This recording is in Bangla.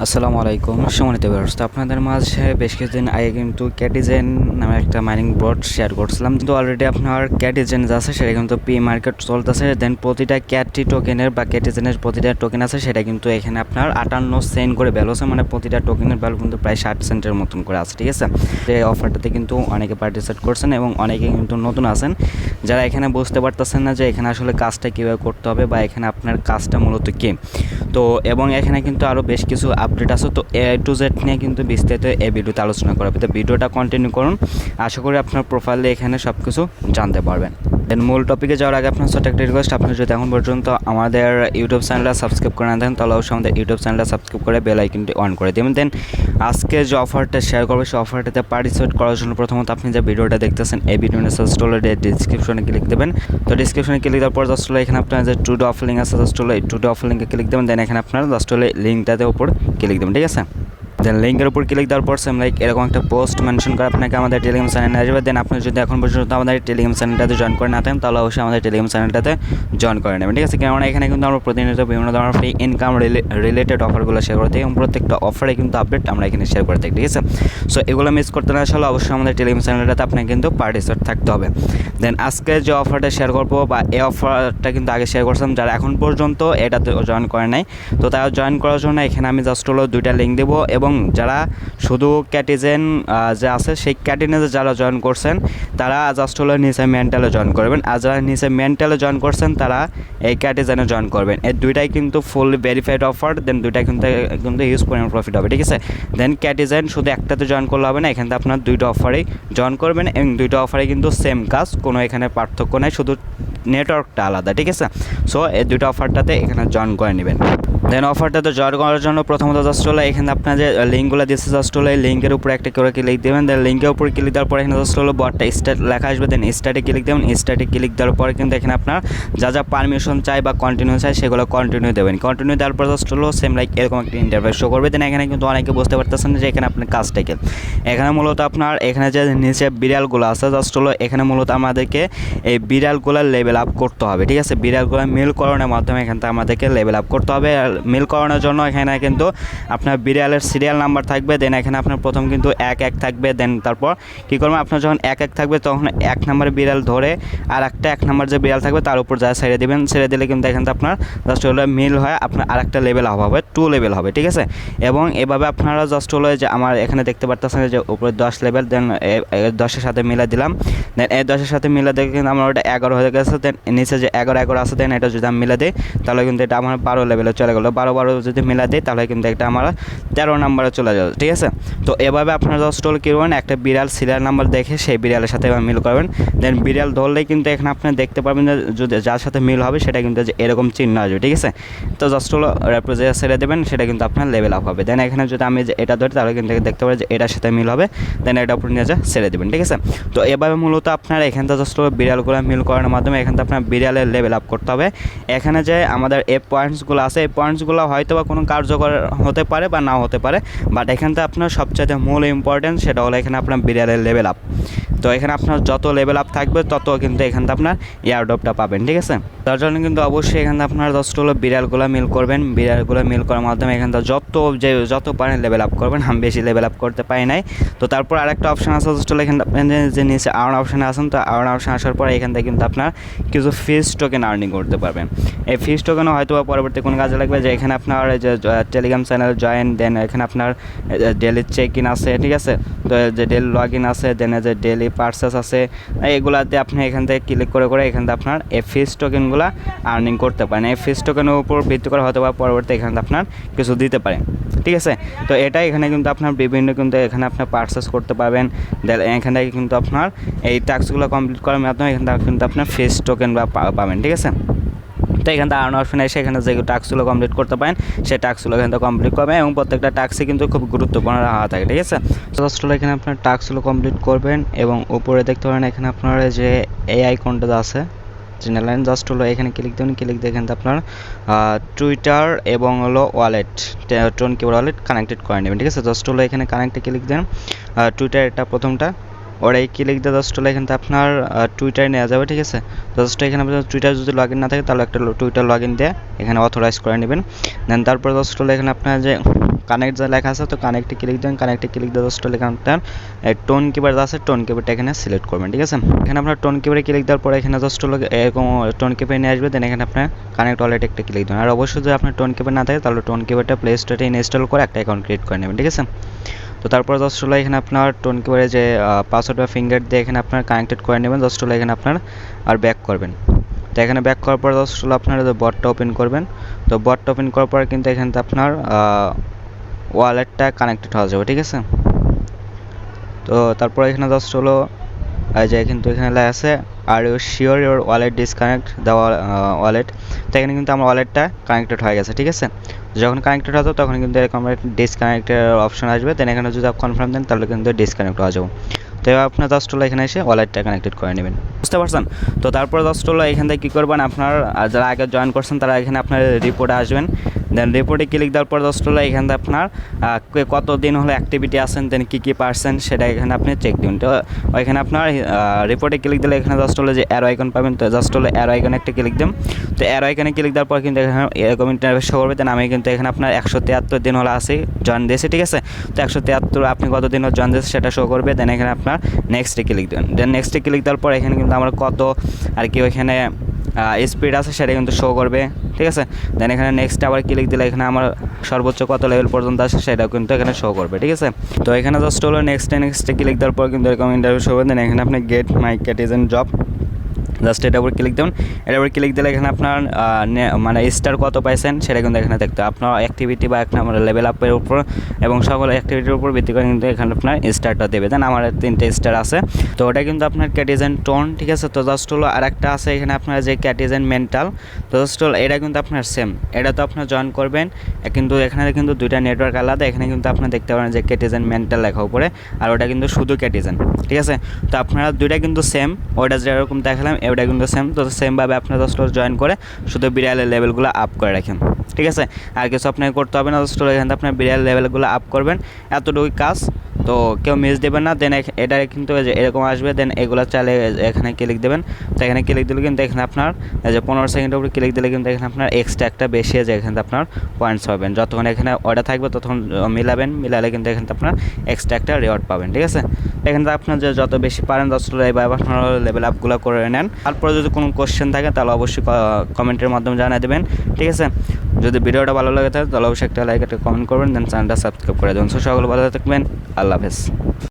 আসসালামু আলাইকুম সম্মানিত ভিউয়ার্স, তো আপনাদের মাঝে বেশ কিছুদিন আগে কিন্তু ক্যাটিজেন নামে একটা মাইনিং বোর্ড শেয়ার করছিলাম। কিন্তু অলরেডি আপনার ক্যাটিজেন যা আছে সেটা কিন্তু পি মার্কেট চলতেছে। দেন প্রতিটা ক্যাটি টোকেনের বা ক্যাটিজেনের প্রতিটা টোকেন আছে সেটা কিন্তু এখানে আপনার 58 সেন্ট করে ভ্যালু আছে, মানে প্রতিটা টোকেনের ভ্যালু কিন্তু প্রায় 60 সেন্টের মতন করে আছে। ঠিক আছে, এই অফারটাতে কিন্তু অনেকে পার্টিসিপেট করছেন এবং অনেকে কিন্তু নতুন আছেন যারা এখানে বুঝতে পারতেছেন না যে এখানে আসলে কাজটা কীভাবে করতে হবে বা এখানে আপনার কাজটা মূলত কী। তো এবং এখানে কিন্তু আরও বেশ কিছু আপডেট আছে, তো এ টু জেড নিয়ে কিন্তু বিস্তারিত এই ভিডিওতে আলোচনা করা হবে। তো ভিডিওটা কন্টিনিউ করুন, আশা করি আপনার প্রোফাইলে এখানে সব কিছু জানতে পারবেন। দেন মূল টপিকে যাওয়ার আগে আপনার ছোট্ট একটা রিকোয়েস্ট, আপনি যদি এখন পর্যন্ত আমাদের ইউটিউব চ্যানেলটা সাবস্ক্রাইব করে না দেন তাহলে অবশ্যই আমাদের ইউটিউব চ্যানেলটা সাবস্ক্রাইব করে বেল আইকনটি অন করে দেবেন। দেন আজকে যে অফারটা শেয়ার করবে সেই অফারটাতে পার্টিসিপেট করার জন্য প্রথমত আপনি যে ভিডিওটা দেখতেছেন এই ভিডিওটা সার্চ করলে ডিসক্রিপশনে ক্লিক দেবেন। তো ডিসক্রিপশনে ক্লিক দেওয়ার পর জাস্ট হলো এখানে আপনার যে টুডে অফ লিঙ্ক আছে, জাস্ট হলো এই টুডে অফ লিঙ্কে ক্লিক দেবেন। দেন এখানে আপনার জাস্ট হলে লিঙ্কটাতে উপর ক্লিক দেবেন। ঠিক আছে, দেন লিঙ্কের উপর ক্লিক দেওয়ার পর সেম লাইক এরকম একটা পোস্ট মেনশন করে আপনাকে আমাদের টেলিগ্রাম চ্যানেলে আসবে। দেন আপনি যদি এখন পর্যন্ত আমাদের টেলিগ্রাম চ্যানেলটাতে জয়েন করে না থাকেন তাহলে অবশ্যই আমাদের টেলিগ্রাম চ্যানেলটাতে জয়েন করে নেবেন। ঠিক আছে, কেননা এখানে কিন্তু আমরা প্রতিনিয়ত বিভিন্ন ধরনের ফ্রি ইনকাম রিলেটেড অফারগুলো শেয়ার করে থাকি এবং প্রত্যেকটা অফারে কিন্তু আপডেট আমরা এখানে শেয়ার করে থাকি। ঠিক আছে, সো এগুলো মিস করতে না আসলে অবশ্যই আমাদের টেলিগ্রাম চ্যানেলটাতে আপনাকে কিন্তু পার্টিসিপেট থাকতে হবে। দেন আজকে যে অফারটা শেয়ার করবো বা এই অফারটা কিন্তু আগে শেয়ার করছিলাম, যারা এখন পর্যন্ত এটাতে জয়েন করে নাই তো তারা জয়েন করার জন্য এখানে আমি জাস্ট হলো দুইটা লিঙ্ক দেবো এবং যারা শুধু ক্যাটিজেন যে আছে সেই ক্যাটিজেনে যারা জয়েন করছেন তারা জাস্ট হলো নিচে মেন্টালে জয়েন করবেন, আর যারা নিচে মেন্টালে জয়েন করছেন তারা এই ক্যাটিজেনে জয়েন করবেন। এই দুইটাই কিন্তু ফুল ভেরিফাইড অফার, দেন দুইটাই কিন্তু হিউজ পরিমাণ প্রফিট হবে। ঠিক আছে, দেন ক্যাটিজেন শুধু একটাতে জয়েন করলে হবে না, এখানে আপনার দুইটা অফারেই জয়েন করবেন এবং দুইটা অফারে কিন্তু সেম কাজ, কোনো এখানে পার্থক্য নাই, শুধু নেটওয়ার্কটা আলাদা। ঠিক আছে, সো এই দুটো অফারটাতে এখানে জয়েন করে নেবেন। দেন অফারটাতে জয়েন করার জন্য প্রথমত জাস্ট হলো এখানে আপনার যে লিঙ্কগুলো দিচ্ছে জাস্ট হলো এই লিঙ্কের উপরে একটা করে ক্লিক দেবেন। দেন লিঙ্কের উপরে ক্লিক দেওয়ার পর এখানে জাস্ট হলো বটটা স্টার্ট লেখা আসবে, দেন স্টার্টে ক্লিক দেবেন। স্টার্টে ক্লিক দেওয়ার পরে কিন্তু এখানে আপনার যা যা পারমিশন চাই বা কন্টিনিউ চাই সেগুলো কন্টিনিউ দেবেন। কন্টিনিউ দেওয়ার পর জাস্ট হলো সেম লাইক এরকম একটা ইন্টারফেস শো করবে। দেন এখানে কিন্তু অনেকে বুঝতে পারতেছেন যে এখানে আপনার কাজটাকে এখানে মূলত আপনার এখানে যে নিচে বিড়ালগুলো আছে জাস্ট হলো এখানে মূলত আমাদেরকে এই বিড়ালগুলোর লেভেল আপ করতে হবে। ঠিক আছে, বিড়ালগুলো মিলকরণের মাধ্যমে এখান থেকে আমাদেরকে লেভেল আপ করতে হবে। আর মিলকরণের জন্য এখানে কিন্তু আপনার বিড়ালের সিরিয়াল নাম্বার থাকবে। দেন এখানে আপনার প্রথম কিন্তু 1 থাকবে। দেন তারপর কী করবেন, আপনার যখন 1 থাকবে তখন 1 নম্বরে বিড়াল ধরে আর একটা 1 নম্বর যে বিড়াল থাকবে তার উপর যা ছেড়ে দেবেন, ছেড়ে দিলে কিন্তু এখান থেকে আপনার জাস্ট হলো মিল হয় আপনার আরেকটা লেভেল হবে 2 লেভেল হবে। ঠিক আছে, এবং এভাবে আপনারা জাস্ট হলো যে আমার এখানে দেখতে পারতেছেন যে উপরে 10 লেভেল, দেন 10-এর সাথে মিলে দিলাম। দেন এই 10-এর সাথে মিলে দেখে কিন্তু আমার ওটা 11 হয়ে গেছে। দেন নিচে যে 11 আছে দেন এটা যদি আমি মিলে দিই তাহলে কিন্তু এটা আমার 12 লেভেলে চলে গেলো। 12 যদি মিলা দিই তাহলে কিন্তু একটা আমার 13 নম্বরে চলে যাবে। ঠিক আছে, তো এভাবে আপনারা জাস্ট হলো কী করবেন, একটা বিড়াল সিরিয়াল নাম্বার দেখে সেই বিড়ালের সাথে মিল করবেন। দেন বিড়াল ধরলেই কিন্তু এখানে আপনি দেখতে পারবেন যে যদি যার সাথে মিল হবে সেটা কিন্তু যে এরকম চিহ্ন আসবে। ঠিক আছে, তো জাস্ট হলো রেপ্রেজেন্ট ছেড়ে দেবেন, সেটা কিন্তু আপনার লেভেল আপ হবে। দেন এখানে যদি আমি যে এটা ধরি তাহলে কিন্তু দেখতে পাবেন যে এটার সাথে মিল হবে, দেন এটা উপর নিয়ে যা ছেড়ে দেবেন। ঠিক আছে, তো এভাবে মূলত আপনার এখান থেকে জাস্ট হলো বিড়ালগুলো মিল করানোর মাধ্যমে এখান থেকে আপনার বিড়ালের লেভেল আপ করতে হবে। এখানে যে আমাদের এই পয়েন্টসগুলো আছে এই পয়েন্টসগুলো হয়তো বা কোনো কার্যকর হতে পারে বা নাও হতে পারে, বাট এখান থেকে আপনার সবচেয়ে মূল ইম্পর্টেন্ট সেটা হলো এখানে আপনার বিড়ালের লেভেল আপ। তো এখানে আপনার যত লেভেল আপ থাকবে তত কিন্তু এখান থেকে আপনার এয়ারড্রপটা পাবেন। ঠিক আছে, তার জন্য কিন্তু অবশ্যই এখান থেকে আপনার জাস্ট হলো বিড়ালগুলো মিল করবেন। বিড়ালগুলো মিল করার মাধ্যমে এখান থেকে যত পারেন লেভেল আপ করবেন। আমি বেশি লেভেল আপ করতে পারি নাই। তো তারপর আরেকটা অপশান আছে জাস্ট হলো এখানে যে নিচে আর্ন অপশানে আসেন, তো আর্ন অপশান আসার পরে এখান থেকে কিন্তু আপনার কিছু ফিস টোকেন আর্নিং করতে পারবেন। এই ফিস টোকেনও হয়তো বা পরবর্তী কোনো কাজে লাগবে, যে এখানে আপনার যে টেলিগ্রাম চ্যানেল জয়েন, দেন এখানে আপনার ডেলি চেক ইন আছে। ঠিক আছে, তো যে ডেলি লগ ইন আছে, দেন যে ডেলি পার্সেস আছে, এগুলাতে আপনি এখান থেকে ক্লিক করে এখান থেকে আপনার এই ফিস টোকেনগুলো আর্নিং করতে পারেন। এই ফিস টোকেনের উপর ভিত্তি করে হয়তো বা পরবর্তী এখানে আপনার কিছু দিতে পারেন। ঠিক আছে, তো এটাই এখানে কিন্তু আপনার বিভিন্ন কিন্তু এখানে আপনার পার্সেস করতে পারবেন। এখান থেকে কিন্তু আপনার এই টাস্কগুলো কমপ্লিট করার মাধ্যমে এখান থেকে কিন্তু আপনার ফিস টোকেন বা পাবেন। ঠিক আছে, তো এখান থেকে আর্ন অপশনে এসে এখানে যে টাস্কগুলো কমপ্লিট করতে পারেন সেই টাস্কগুলো এখান থেকে কমপ্লিট করবেন এবং প্রত্যেকটা টাস্কই কিন্তু খুব গুরুত্বপূর্ণ রাখা থাকে। ঠিক আছে, জাস্ট হলো এখানে আপনার টাস্কগুলো কমপ্লিট করবেন এবং উপরে দেখতে পারেন এখানে আপনার যে এই আইকনটা আছে জেনারেল লাইন, জাস্ট হলো এখানে ক্লিক দেবেন। ক্লিক দিয়ে এখান থেকে আপনার টুইটার এবং হলো wallet tone keyboard wallet connected করে নেবেন। ঠিক আছে, জাস্ট হলো এখানে কানেক্টে ক্লিক দেন। টুইটার এটা প্রথমটা, ওরাই ক্লিক দিয়ে জাস্ট হলো এখান থেকে আপনার টুইটারে নেওয়া যাবে, ঠিক আছে। জাস্ট এখানে আপনার টুইটার যদি লগ ইন না থাকে তাহলে একটা টুইটার লগ ইন দিয়ে এখানে অথরাইজ করে নেবেন। দেন তারপর জাস্ট হলো এখানে আপনার যে কানেক্ট যা লেখা আছে তো কানেক্টে ক্লিক দেবেন, কানেক্টে ক্লিক দিয়ে জাস্ট হলো এখানে আপনার টোন কিবোর্ড আছে, টোন কিবোর্ডটা এখানে সিলেক্ট করবেন, ঠিক আছে। এখানে আপনার টোন কিবোর্ডে ক্লিক দেওয়ার পরে এখানে জাস্ট হলো এরকম টোন কিবোর্ড নিয়ে আসবে। দেন এখানে আপনার কানেক্ট ওয়ালেট একটা ক্লিক দেবেন। আর অবশ্যই যদি আপনার টোন কিবোর্ড না থাকে তাহলে টোন কিবোর্ডটা প্লে স্টোরে ইনস্টল করে একটা অ্যাকাউন্ট ক্রিয়েট করে নেবেন, ঠিক আছে। তো তারপর জাস্ট হলো এখানে আপনার টোন কিবোর্ডে যে পাসওয়ার্ড বা ফিঙ্গার দিয়ে এখানে আপনার কানেক্টেড করে নেবেন। জাস্ট হলো এখানে আপনার আর ব্যাক করবেন। তো এখানে ব্যাক করার পর জাস্ট হলো আপনার বটটা ওপেন করবেন। তো বটটা ওপেন করার পর কিন্তু এখানে আপনার ওয়ালেটটা কানেক্টেড হয়ে যাবে, ঠিক আছে। তো তারপর এখানে জাস্ট হলো যে কিন্তু এখানে লেখা আছে are you sure your wallet disconnect the wallet. তো এখানে কিন্তু আমার ওয়ালেটটা কানেক্টেড হয়ে গেছে, ঠিক আছে। যখন কানেক্টেড হবে তখন কিন্তু এরকম ডিসকানেক্টের অপশন আসবে। দেন এখানে যদি কনফার্ম দেন তাহলে কিন্তু ডিসকানেক্ট হয়ে যাবে। তো এবার আপনার জাস্ট হলো এখানে এসে ওয়ালেটটা কানেক্টেড করে নেবেন, বুঝতে পারছেন। তো তারপর জাস্ট হলো এখান থেকে কী করবেন, আপনার যারা আগে জয়েন করছেন তারা এখানে আপনার রিপোর্টে আসবেন। দেন রিপোর্টে ক্লিক দেওয়ার পর জাস্ট হলো এখান থেকে আপনার কতদিন হলো অ্যাক্টিভিটি আছেন, দেন কী পার্সেন্ট সেটা এখানে আপনি চেক দিন। তো ওইখানে আপনার রিপোর্টে ক্লিক দিলে এখানে জাস্ট হলো যে অ্যারো আইকন পাবেন। তো জাস্ট হলো অ্যারো আইকনে একটা ক্লিক দিন। তো অ্যারো আইকনে ক্লিক দেওয়ার পর কিন্তু এখানে এরকম ইন্টারভিউ শো করবে। দেন আমি কিন্তু এখানে আপনার 173 দিন হলো আসি জয়েন দিয়েছি, ঠিক আছে। তো 173 আপনি কতদিন জয়েন দিয়েছে সেটা শো করবে। দেন এখানে আপনার নেক্সটে ক্লিক দেবেন। দেন নেক্সটে ক্লিক দেওয়ার পর এখানে কিন্তু আমরা কত আর কি ওইখানে স্পিড আছে সেটা কিন্তু শো করবে, ঠিক আছে। দেন এখানে নেক্সট আবার ক্লিক দিলে এখানে আমার সর্বোচ্চ কত লেভেল পর্যন্ত আসে সেটাও কিন্তু এখানে শো করবে, ঠিক আছে। তো এখানে জাস্ট হলো নেক্সটে ক্লিক দেওয়ার পর কিন্তু এরকম ইন্টারভিউ শো করবে। দেন এখানে আপনি গেট মাই ক্যাটিজেন জব জাস্ট এটার উপর ক্লিক দেবেন। এটার উপর ক্লিক দিলে এখানে আপনার মানে স্টার কত পাইছেন সেটা কিন্তু এখানে দেখতে হবে। আপনার অ্যাক্টিভিটি বা আপনার লেভেল আপের উপর এবং সকল অ্যাক্টিভিটির উপর ভিত্তি করে কিন্তু এখানে আপনার স্টারটা দেবে। দেন আমার 3টে স্টার আছে, তো ওটা কিন্তু আপনার ক্যাটিজেন টোন, ঠিক আছে। তো জাস্ট হলো আর একটা আছে এখানে আপনার যে ক্যাটিজেন মেন্টাল। তো জাস্ট হলো এটা কিন্তু আপনার সেম, এটা তো আপনার জয়েন করবেন কিন্তু এখানে কিন্তু দুইটা নেটওয়ার্ক আলাদা। এখানে কিন্তু আপনার দেখতে পারেন যে ক্যাটিজেন মেন্টাল লেখা উপরে, আর ওটা কিন্তু শুধু ক্যাটিজেন, ঠিক আছে। তো আপনারা দুইটা কিন্তু সেম, ওটা যেরকম দেখালাম ওটা কিন্তু সেম। তো সেমভাবে আপনার জাস্ট জয়েন করে শুধু বিড়ালের লেভেলগুলো আপ করে রাখেন, ঠিক আছে। আর কিছু আপনাকে করতে হবে না, জাস্ট এখান থেকে আপনার বিড়াল লেভেলগুলো আপ করবেন, এতটুকুই কাজ। তো কেউ মিস দেবেন না। দেন এটা কিন্তু এরকম আসবে। দেন এগুলো চালে এখানে ক্লিক দেবেন। তো এখানে ক্লিক দিলে কিন্তু এখানে আপনার যে 15 সেকেন্ডের উপরে ক্লিক দিলে কিন্তু এখানে আপনার এক্সট্রা একটা বেশি আছে, এখানে আপনার পয়েন্টস পাবেন। যতক্ষণ এখানে অর্ডার থাকবে ততক্ষণ মিলালে কিন্তু এখানে আপনার এক্সট্রা একটা রিওয়ার্ড পাবেন, ঠিক আছে। এখানে আপনার যে যত বেশি পারেন এইভাবে আপনার লেভেল আপগুলো করে নেন। তারপরে যদি কোনো কোশ্চেন থাকে তাহলে অবশ্যই কমেন্টের মাধ্যমে জানিয়ে দেবেন, ঠিক আছে। যদি ভিডিওটা ভালো লাগে থাকে তাহলে অবশ্যই একটা লাইক একটা কমেন্ট করবেন। দেন চ্যানেলটা সাবস্ক্রাইব করে দেবেন। সো সকলে ভালো থাকবেন, আল্লাহ হাফেজ।